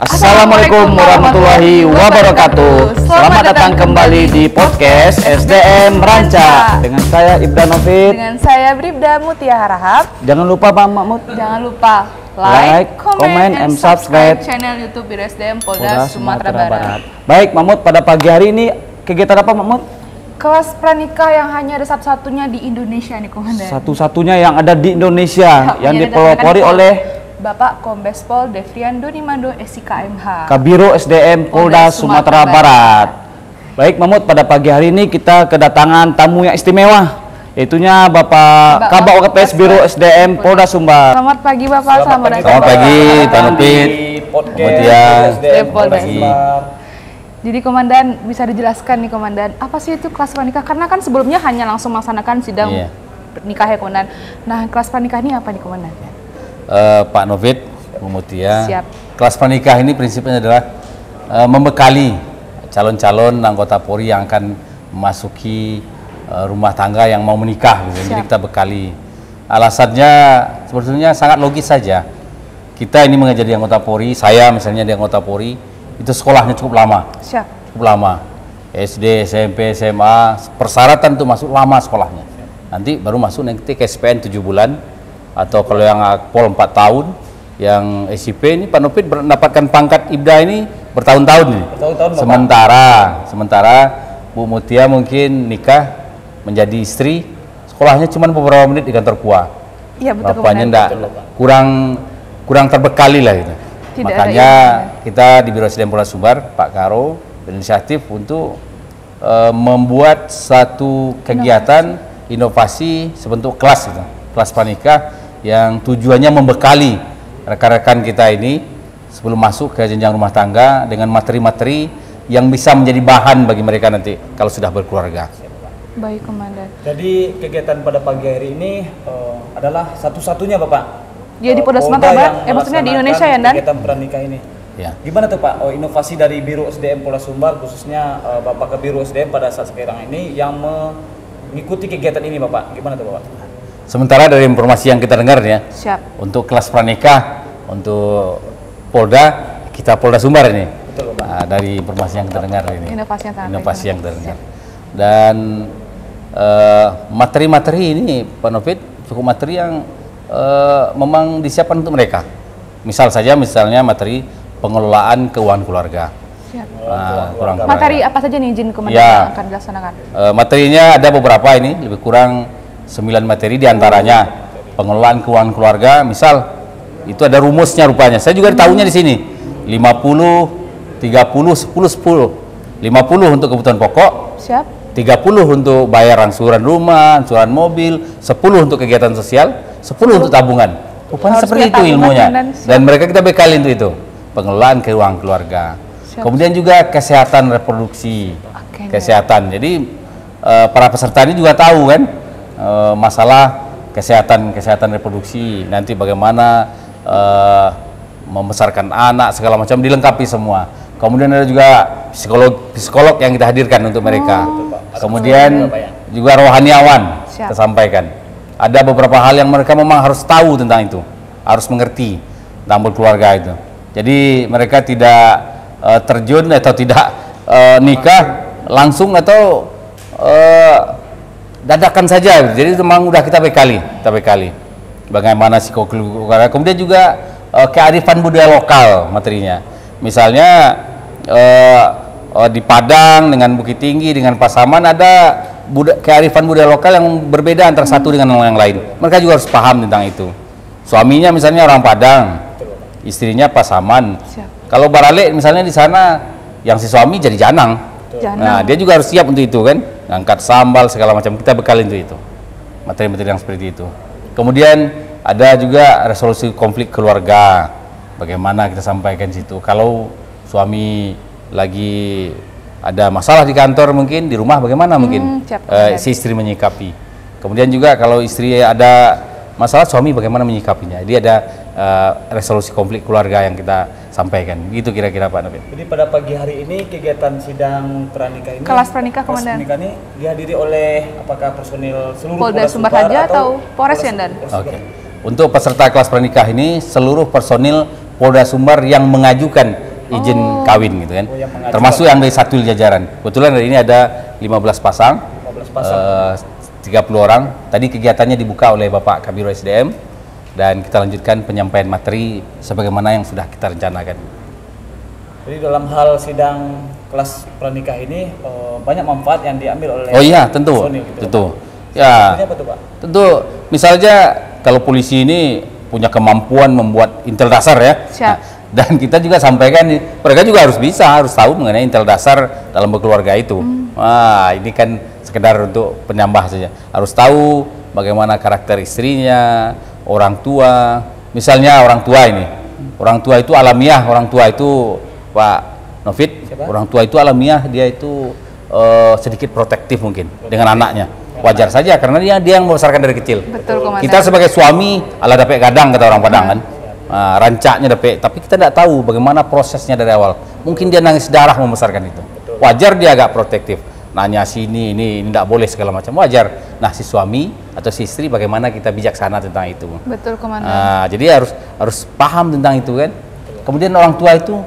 Assalamualaikum warahmatullahi wabarakatuh. Selamat datang kembali di podcast SDM Ranca dengan saya Ibda Novit. Dengan saya Bribda Mutia Harahap. Jangan lupa Pak Mahmud. Jangan lupa like, comment, and subscribe channel YouTube Biro SDM Polda Sumatera Barat. Baik Mahmud, pada pagi hari ini kegiatan apa Mahmud? Kelas pranikah yang hanya ada satu-satunya di Indonesia nih Komandan. Satu-satunya yang ada di Indonesia yang dipelopori oleh Bapak Kombes Pol Devrian Donimando SIKMH Kabiro SDM Polda Sumatera Barat. Baik Mahmud, pada pagi hari ini kita kedatangan tamu yang istimewa, yaitunya Bapak Kabak OKPS Biro SDM Polda Sumbar. Selamat pagi Bapak, selamat datang. Selamat pagi Pak Nupit, Mutia, Polda Sumbar. Jadi Komandan, bisa dijelaskan nih Komandan, apa sih itu kelas pranikah? Karena kan sebelumnya hanya langsung melaksanakan sidang nikah ya Komandan. Nah, kelas pranikah ini apa nih Komandan? Pak Novit, Bu Mutia. Siap. Kelas pranikah ini prinsipnya adalah membekali calon-calon anggota Polri yang akan memasuki rumah tangga yang mau menikah. Jadi kita bekali. Alasannya sebetulnya sangat logis saja. Kita ini menjadi anggota Polri, saya misalnya di anggota Polri, itu sekolahnya cukup lama. Cukup lama. SD, SMP, SMA, persyaratan itu masuk lama sekolahnya. Nanti baru masuk nanti ke SPN 7 bulan. Atau kalau yang Akpol 4 tahun, yang SIP ini Pak Nupit mendapatkan pangkat Ibda ini bertahun-tahun nih. Sementara Bu Mutia mungkin nikah menjadi istri, sekolahnya cuma beberapa menit di kantor KUA. Iya betul. Bapaknya enggak kurang terbekali lah gitu. Makanya kita di Biro SDM Polda Sumbar, Pak Karo berinisiatif untuk membuat satu kegiatan inovasi sebentuk kelas gitu. Kelas pranikah yang tujuannya membekali rekan-rekan kita ini sebelum masuk ke jenjang rumah tangga dengan materi-materi yang bisa menjadi bahan bagi mereka nanti kalau sudah berkeluarga. Baik Komandan. Jadi kegiatan pada pagi hari ini adalah satu-satunya Bapak? Ya di Polda Sumatera Barat, maksudnya di Indonesia ya Dan? Kegiatan pranikah ini. Ya. Gimana tuh Pak, inovasi dari Biro SDM Polda Sumbar, khususnya Bapak ke Biro SDM pada saat sekarang ini yang mengikuti kegiatan ini Bapak, gimana tuh Bapak? Sementara dari informasi yang kita dengar ya, untuk kelas pranikah untuk Polda, kita Polda Sumbar ini. Betul, Pak. Nah, dari informasi yang kita dengar ini. Inovasi yang kita dengar. Dan materi-materi ini Pak Novit cukup materi yang memang disiapkan untuk mereka. Misalnya materi pengelolaan keuangan keluarga. Materi apa saja nih izin Komandan yang akan dilaksanakan? Materinya ada beberapa ini, lebih kurang 9 materi, diantaranya pengelolaan keuangan keluarga. Misal itu ada rumusnya rupanya. Saya juga tahunya di sini 50, 30, 10, 10. 50 untuk kebutuhan pokok. 30 untuk bayar angsuran rumah, angsuran mobil, 10 untuk kegiatan sosial, 10 untuk tabungan. Rupanya seperti itu ilmunya. Dan mereka kita bekali untuk itu. Pengelolaan keuangan keluarga. Kemudian juga kesehatan reproduksi. Kesehatan. Jadi para peserta ini juga tahu kan masalah kesehatan reproduksi. Nanti bagaimana membesarkan anak segala macam dilengkapi semua. Kemudian ada juga psikolog yang kita hadirkan untuk mereka. Kemudian juga rohaniawan kita sampaikan. Ada beberapa hal yang mereka memang harus tahu tentang itu, harus mengerti tentang berkeluarga itu. Jadi mereka tidak terjun atau tidak nikah langsung atau dadakan saja. Jadi memang udah kita bekali. Bagaimana psikologi. Kemudian juga kearifan budaya lokal materinya. Misalnya di Padang dengan Bukit Tinggi dengan Pasaman ada kearifan budaya lokal yang berbeda antara satu dengan yang lain. Mereka juga harus paham tentang itu. Suaminya misalnya orang Padang, istrinya Pasaman. Kalau Barale misalnya di sana yang si suami jadi Janang. Nah, dia juga harus siap untuk itu kan. Angkat sambal segala macam, kita bekalin untuk itu. Materi-materi yang seperti itu. Kemudian ada juga resolusi konflik keluarga. Bagaimana kita sampaikan situ. Kalau suami lagi ada masalah di kantor mungkin, di rumah bagaimana mungkin si istri menyikapi. Kemudian juga kalau istri ada masalah, suami bagaimana menyikapinya. Jadi ada resolusi konflik keluarga yang kita sampaikan. Gitu kira-kira Pak Nabil. Jadi pada pagi hari ini kegiatan sidang pranikah ini, kelas pranikah Komandan, ini dihadiri oleh apakah personil seluruh Polda Sumbar saja atau Polres ya Dan? Oke. Untuk peserta kelas pranikah ini seluruh personil Polda Sumbar yang mengajukan izin kawin gitu kan. yang mengajukan. Termasuk yang dari satu jajaran. Kebetulan hari ini ada 15 pasang. 15 pasang. 30 orang. Tadi kegiatannya dibuka oleh Bapak Kabiro SDM dan kita lanjutkan penyampaian materi sebagaimana yang sudah kita rencanakan. Jadi dalam hal sidang kelas pranikah ini banyak manfaat yang diambil oleh Oh iya, tentu. Sony gitu, Tentu. Pak. Ya. Contohnya apa tuh, Pak? Tentu misalnya kalau polisi ini punya kemampuan membuat intel dasar ya. Siap. Dan kita juga sampaikan mereka juga harus tahu mengenai intel dasar dalam berkeluarga itu. Wah, ini kan sekedar untuk penambah saja. Harus tahu bagaimana karakter istrinya, orang tua. Misalnya orang tua ini. Orang tua itu alamiah, orang tua itu Pak Novit, Siapa? orang tua itu alamiah, dia itu sedikit protektif mungkin dengan anaknya. Wajar saja karena dia yang membesarkan dari kecil. Betul, Komandan. Kita sebagai suami ala dapet gadang kata orang Padang kan. Rancaknya dapet, tapi kita tidak tahu bagaimana prosesnya dari awal. Mungkin dia nangis darah membesarkan itu. Wajar dia agak protektif. Nanya sini ini tidak boleh segala macam. Wajar. Nah, si suami atau si istri bagaimana kita bijaksana tentang itu. Betul, Komandan. Jadi harus paham tentang itu kan. Kemudian orang tua itu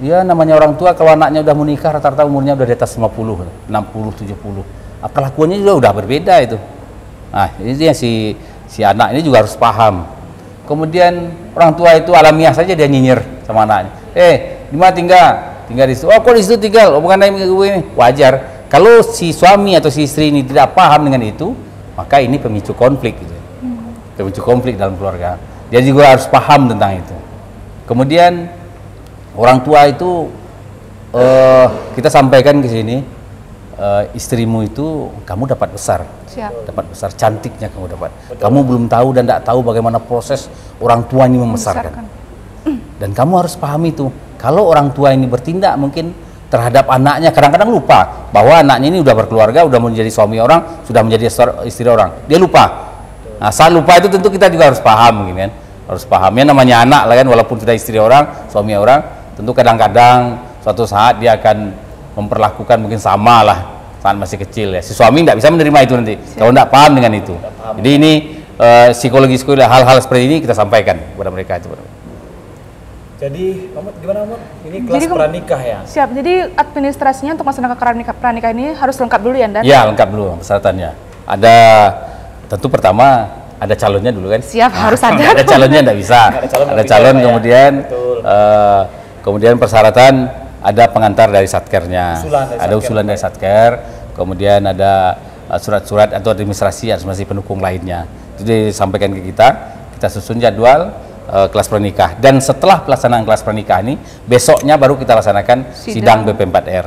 ya namanya orang tua kalau anaknya udah menikah rata-rata umurnya udah di atas 50, 60, 70. Perlakuannya juga udah berbeda itu. Nah, ini dia si anak ini juga harus paham. Kemudian orang tua itu alamiah saja dia nyinyir sama anaknya. Di mana tinggal? Tinggal di situ. Oh, kok di situ tinggal? Oh, bukan ini. Wajar. Kalau si suami atau si istri ini tidak paham dengan itu, maka ini pemicu konflik gitu. Pemicu konflik dalam keluarga. Dia juga harus paham tentang itu. Kemudian orang tua itu kita sampaikan ke sini, istrimu itu kamu dapat besar. Siap. Dapat besar, cantiknya kamu dapat. Kamu belum tahu dan tidak tahu bagaimana proses orang tua ini membesarkan. Dan kamu harus pahami itu. Kalau orang tua ini bertindak mungkin terhadap anaknya, kadang-kadang lupa bahwa anaknya ini udah berkeluarga, udah menjadi suami orang, sudah menjadi istri orang. Dia lupa. Nah, saat lupa itu tentu kita juga harus paham, gitu kan? Harus paham. Ya namanya anak lah kan, walaupun sudah istri orang, suami orang, tentu kadang-kadang suatu saat dia akan memperlakukan mungkin sama lah saat masih kecil ya. Si suami tidak bisa menerima itu nanti kalau tidak paham dengan itu. Jadi ini psikologi hal-hal seperti ini kita sampaikan kepada mereka itu. Jadi, Mahmud gimana, Mahmud? Ini kelas pranikah ya? Siap. Jadi administrasinya untuk melaksanakan pranikah ini harus lengkap dulu ya, Dan? Ya, lengkap dulu persyaratannya. Ada tentu pertama ada calonnya dulu kan? Siap, harus ada. Ada calonnya tidak bisa. Ada calon ya. kemudian kemudian persyaratan ada pengantar dari satkernya. Ada usulan dari satker, kemudian ada surat-surat atau administrasi pendukung lainnya. Itu disampaikan ke kita susun jadwal kelas pranikah. Dan setelah pelaksanaan kelas pranikah ini, besoknya baru kita laksanakan sidang BP4R.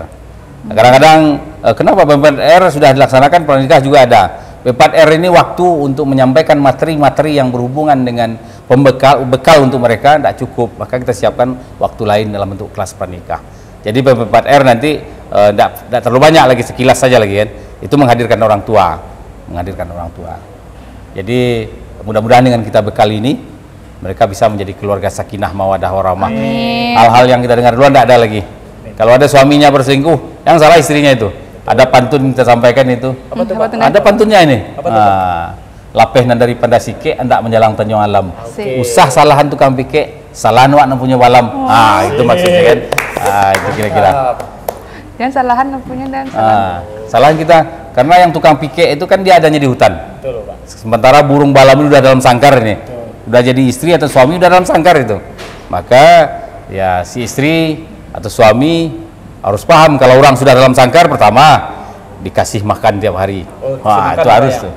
Nah, kadang-kadang kenapa BP4R sudah dilaksanakan, pranikah juga ada. BP4R ini waktu untuk menyampaikan materi-materi yang berhubungan dengan bekal untuk mereka tidak cukup, maka kita siapkan waktu lain dalam bentuk kelas pranikah. Jadi BP4R nanti tidak terlalu banyak lagi, sekilas saja lagi kan. Itu menghadirkan orang tua. Jadi mudah-mudahan dengan kita bekal ini mereka bisa menjadi keluarga sakinah mawadah warahmah. Hal-hal yang kita dengar dulu tidak ada lagi. Kalau ada suaminya berselingkuh, yang salah istrinya itu. Ada pantun kita sampaikan itu. Ada pantunnya ini. Lapeh nan dari pandasike hendak menjalang tanjung alam. Usah salahan tukang pike, salahan wak nan punya walam. Itu maksudnya kan. Itu kira-kira. Jangan salahan nan punya dan salahan kita karena yang tukang pike itu kan dia adanya di hutan. Betul, Pak. Sementara burung balam itu udah dalam sangkar ini. Udah jadi istri atau suami udah dalam sangkar itu. Maka ya si istri atau suami harus paham kalau orang sudah dalam sangkar, pertama dikasih makan tiap hari. Itu harus tuh.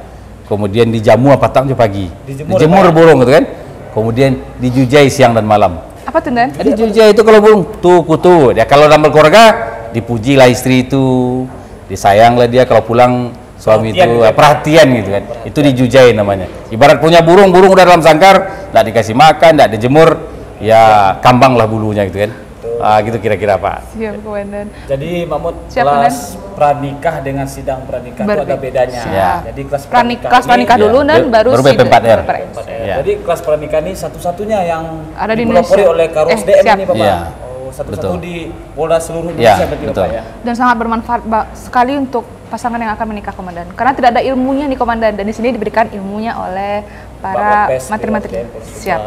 Kemudian dijamu apa tak pagi. Dijemur burung gitu kan. Kemudian dijujai siang dan malam. Apa tuh, Dan? Dijujai itu kalau burung tuh kutu. Ya kalau dalam keluarga dipujilah istri itu, disayanglah dia kalau pulang suami itu perhatian gitu kan. Itu dijujai namanya. Ibarat punya burung udah dalam sangkar, tidak dikasih makan, tidak dijemur, ya kambanglah bulunya gitu kan. Gitu kira-kira Pak. Siap, Komandan. Jadi Mahmud, kelas pranikah dengan sidang pranikah itu ada bedanya. Jadi kelas pranikah dulu dan baru BP4R. Jadi kelas pranikah ini satu-satunya yang ada di dipelopori oleh Karo SDM ini Bapak. Satu-satu Betul. di Polda seluruh Indonesia berarti Bapak ya. Dan sangat bermanfaat sekali untuk pasangan yang akan menikah, Komandan. Karena tidak ada ilmunya nih, Komandan, dan di sini diberikan ilmunya oleh para materi-materi. Siap.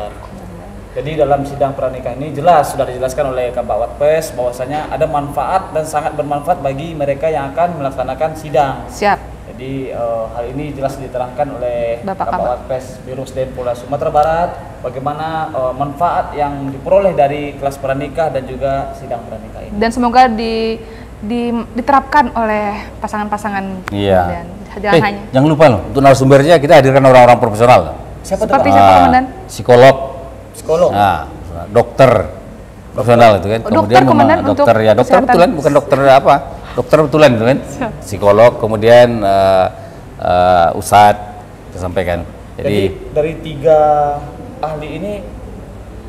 Jadi dalam sidang pernikahan ini jelas sudah dijelaskan oleh Kabak Watpes bahwasanya ada manfaat dan sangat bermanfaat bagi mereka yang akan melaksanakan sidang. Siap. Jadi hal ini jelas diterangkan oleh Bapak Kabak Watpes Biro SDM Polda Sumatera Barat bagaimana manfaat yang diperoleh dari kelas pranikah dan juga sidang pranikah ini. Dan semoga diterapkan oleh pasangan-pasangan. Iya. Jangan hanya. Jangan lupa loh, untuk narasumbernya kita hadirkan orang-orang profesional. Siapa tuh, Seperti Pak? siapa, Komandan? Psikolog, nah, dokter profesional itu kan. Dokter, Komandan, untuk dokter ya, dokter kesehatan. betulan, bukan dokter apa, dokter betulan itu kan. Psikolog, kemudian ustadz kita sampaikan. Jadi dari 3 ahli ini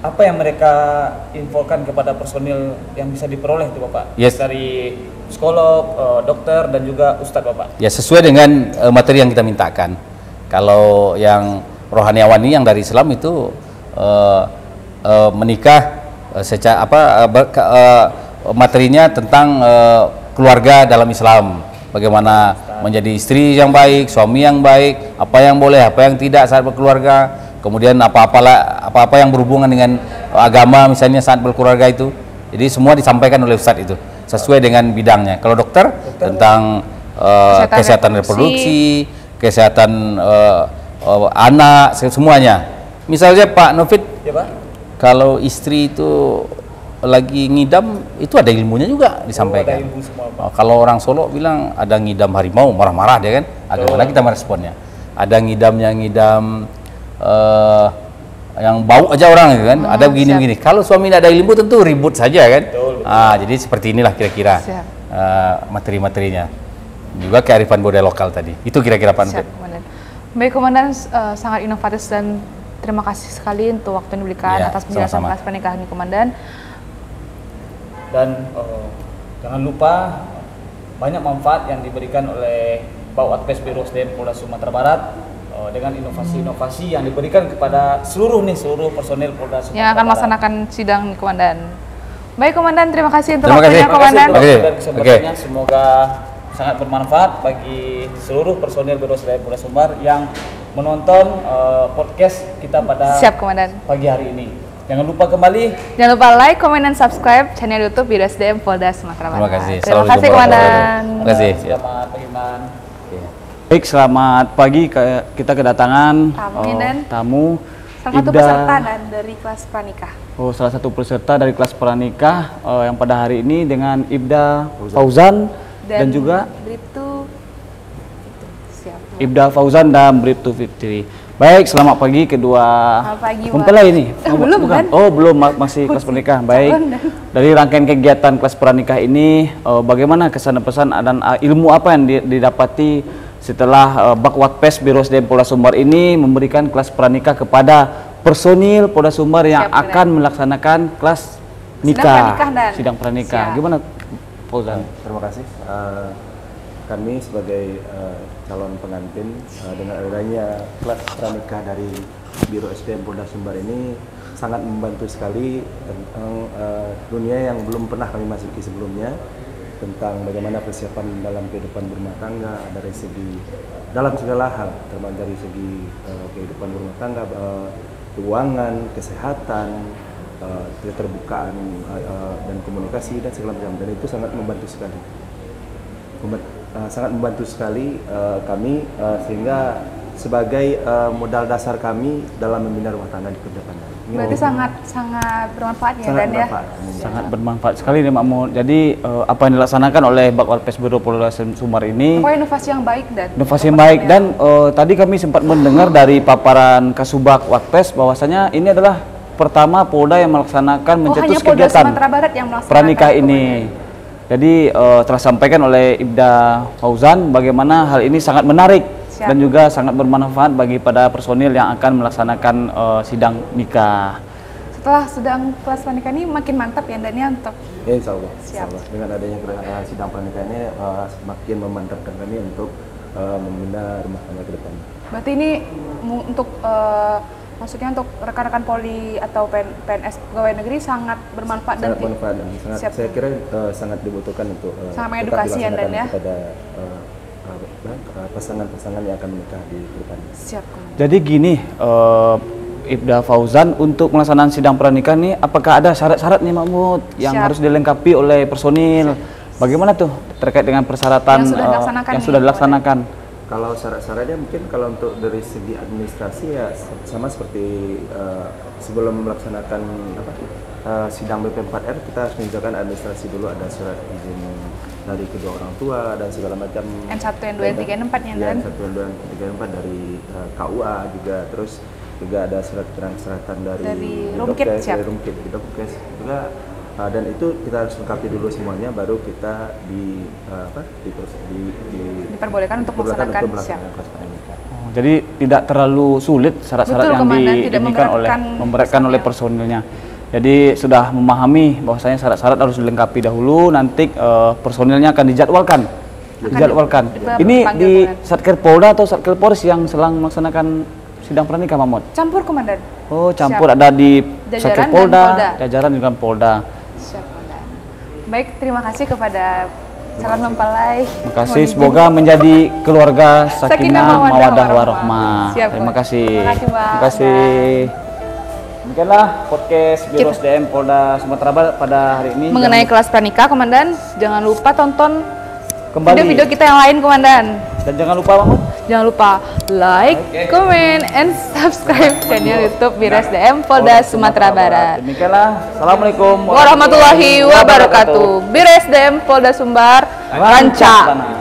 apa yang mereka infokan kepada personil yang bisa diperoleh itu Bapak? Yes. Dari psikolog, dokter dan juga ustadz Bapak. Ya sesuai dengan materi yang kita mintakan. Kalau yang rohaniawan ini yang dari Islam itu menikah secara materinya tentang keluarga dalam Islam, bagaimana menjadi istri yang baik, suami yang baik, apa yang boleh, apa yang tidak saat berkeluarga, kemudian apa-apa yang berhubungan dengan agama misalnya saat berkeluarga itu. Jadi semua disampaikan oleh Ustadz itu sesuai dengan bidangnya. Kalau dokter tentang kesehatan reproduksi, kesehatan anak, semuanya. Misalnya Pak Novit, Ya Pak? kalau istri itu lagi ngidam, itu ada ilmunya juga disampaikan. Ada ilmu semua, Pak. Kalau orang Solo bilang ada ngidam harimau, marah-marah dia kan. Agak kita meresponnya. Ada ngidam yang bau aja orang gitu kan. Ada begini-begini. Kalau suami tidak ada ilmu tentu ribut saja kan. Betul. Jadi seperti inilah kira-kira materi-materinya. Juga kearifan budaya lokal tadi. Itu kira-kira Pak Novit. Komandan. Baik, Komandan, sangat inovatif dan terima kasih sekali untuk waktu yang diberikan Ya, atas penjelasan sama-sama. kelas pernikahan ini, Komandan. Dan jangan lupa banyak manfaat yang diberikan oleh Pak Watpes Biro SDM Polda Sumatera Barat dengan inovasi-inovasi yang diberikan kepada seluruh personil Polda Sumatera Yang akan Barat. melaksanakan sidang nih, Komandan. Baik, Komandan, terima kasih untuk Terima waktunya, kasih. Komandan. Terima kasih Oke. dan kesempatannya. Semoga sangat bermanfaat bagi seluruh personil Biro SDM Polda Sumbar yang menonton podcast kita pada Siap, Komandan. pagi hari ini. Jangan lupa kembali. Jangan lupa like, comment, dan subscribe channel YouTube Biro SDM Polda Sumatera Barat. Terima kasih. Terima Selalu kasih, jumpa. Komandan. Terima kasih. Selamat pagi, Man. Baik, selamat pagi. Kita kedatangan Tamu, dan tamu salah satu peserta dan dari kelas pranikah. salah satu peserta dari kelas pranikah yang pada hari ini dengan Ibda Fauzan dan juga Bribtu. Siap. Ibda Fauzan dan Bribtu Fitri. Baik, selamat pagi kedua Selamat pagi, mempelai Wan. ini. Belum, bukan? kan? Oh, belum, masih kelas pernikahan. Baik. Calon, Dan. Dari rangkaian kegiatan kelas pranikah ini, bagaimana kesan dan pesan dan ilmu apa yang didapati setelah Bak Watpes Biro SDM Polda Sumbar ini memberikan kelas pranikah kepada personil Polda Sumbar yang Siap, akan melaksanakan kelas nikah, pranikah, Dan. sidang pranikah. Siap. Gimana, Fauzan? Terima kasih. Kami sebagai calon pengantin dengan adanya kelas pranikah dari Biro SDM Polda Sumbar ini sangat membantu sekali tentang dunia yang belum pernah kami masuki sebelumnya, tentang bagaimana persiapan dalam kehidupan berumah tangga dari segi dalam segala hal, termasuk dari segi kehidupan berumah tangga, keuangan, kesehatan, keterbukaan dan komunikasi dan segala macam, dan itu sangat membantu sekali. Sangat membantu sekali kami sehingga sebagai modal dasar kami dalam membina rumah tangga di depannya. Berarti sangat bermanfaat ya, Sangat Dan ya. bermanfaat. Sangat bermanfaat sekali nih Makmur. Jadi apa yang dilaksanakan oleh Bak Watpes Biro Polda Sumbar ini Pokoknya inovasi yang baik, Dan. inovasi yang baik, dan tadi kami sempat mendengar dari paparan Kasubag Watpes bahwasanya ini adalah pertama Polda yang melaksanakan mencetus hanya Polda kegiatan Sumatera Barat yang melaksanakan pranikah ini. Komandan. Jadi telah sampaikan oleh Ibda Fauzan bagaimana hal ini sangat menarik. Siap. Dan juga sangat bermanfaat bagi pada personil yang akan melaksanakan sidang nikah. Setelah sedang kelas pranikah ini makin mantap ya, Dan ya, untuk Ya, insya Allah. Siap. Dengan adanya sidang pernikahan ini semakin memantapkan kami untuk membina rumah tangga ke depan. berarti ini untuk maksudnya untuk rekan-rekan Polri atau PNS pegawai negeri sangat bermanfaat Sangat dan bermanfaat dan sangat, Siap. saya kira sangat dibutuhkan untuk Sangat tetap mengedukasi ya, Dan dilaksanakan ya. kepada pasangan-pasangan yang akan menikah di depan. siap, Komandan. Jadi gini, Ibda Fauzan, untuk pelaksanaan sidang pranikah nih, apakah ada syarat-syarat nih Mahmud yang harus dilengkapi oleh personil? Bagaimana tuh terkait dengan persyaratan yang sudah dilaksanakan? Kalau syarat-syaratnya mungkin kalau untuk dari segi administrasi ya sama seperti sebelum melaksanakan sidang BP4R, kita harus menunjukkan administrasi dulu, ada surat izin dari kedua orang tua dan segala macam. N1, N2, N3, N4 ya, N1, N2, N3, N4 dari KUA juga, terus juga ada surat kesehatan dari Rumkit, dari Rumkit, Dokes juga, dan itu kita harus lengkapi dulu semuanya, baru kita diperbolehkan untuk melaksanakan kelas pranikah. Jadi tidak terlalu sulit syarat-syarat yang diinginkan memberatkan oleh personilnya. Jadi sudah memahami bahwasanya syarat-syarat harus dilengkapi dahulu, nanti personilnya akan dijadwalkan. Ini di Satker Polda atau Satker Polres yang sedang melaksanakan sidang pranikah, Mahmud? Campur, Komandan. Oh, campur. Ada di Satker Polda, jajaran dengan Polda. Siap, Komandan. Baik, terima kasih kepada calon mempelai. Terima kasih, semoga menjadi keluarga sakinah mawaddah warahmah. Terima kasih. Terima kasih. Demikianlah podcast Biro SDM Polda Sumatera Barat pada hari ini mengenai kelas pranikah, Komandan. Jangan lupa tonton kembali video-video kita yang lain, Komandan. Dan jangan lupa, Mahmud, jangan lupa like, comment, and subscribe channel YouTube Biro SDM Polda Sumatera Barat. Demikianlah, assalamualaikum warahmatullahi wabarakatuh. Biro SDM Polda Sumbar, Rancak.